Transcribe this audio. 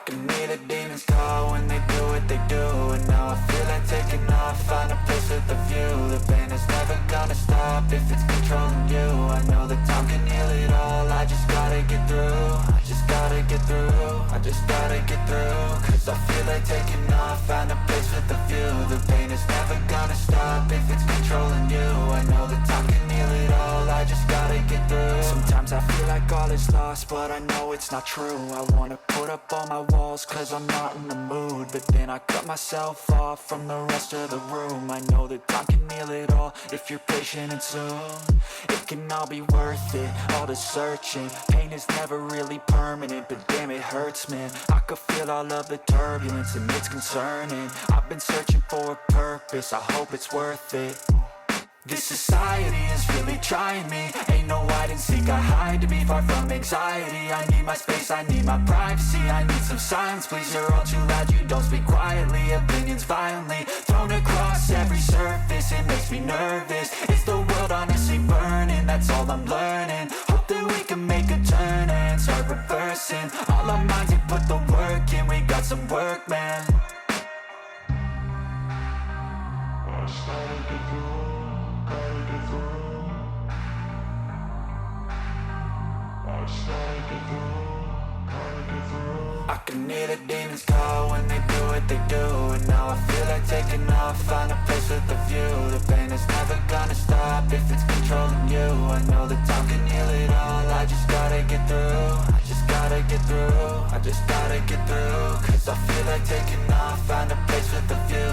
can hear the demons call when they do what they do. And now I feel like taking off, find a place with a view. The pain is never gonna stop if it's controlling you. I know that time can heal it all, I just gotta get through. I just gotta get through, I just gotta get through. Cause I feel like taking off, find a place with a view. The pain is never gonna stop if it's controlling you. I know that time can heal it all, I just gotta get through. Sometimes I feel like all is lost, but I know it's not true. I wanna put up all my walls cause I'm not in the mood, but then I cut myself off from the rest of the room. I know that time can heal it all if you're patient and soon. It can all be worth it, all the searching. Pain is never really permanent, but damn it hurts, man. I could feel all of the turbulence and it's concerning. I've been searching for a purpose, I hope it's worth it. This society is really trying me. Ain't no hide and seek, I hide to be far from anxiety. I need my space, I need my privacy. I need some silence, please, you're all too loud. You don't speak quietly, opinions violently thrown across every surface. It makes me nervous, it's the world honestly burning. That's all I'm learning, hope that we can make a turn and start reversing. All our minds, we put the work in, we got some work, man. I can hear the demons call when they do what they do. And now I feel like taking off, find a place with a view. The pain is never gonna stop if it's controlling you. I know that time can heal it all, I just gotta get through. I just gotta get through, I just gotta get through. Cause I feel like taking off, find a place with a view.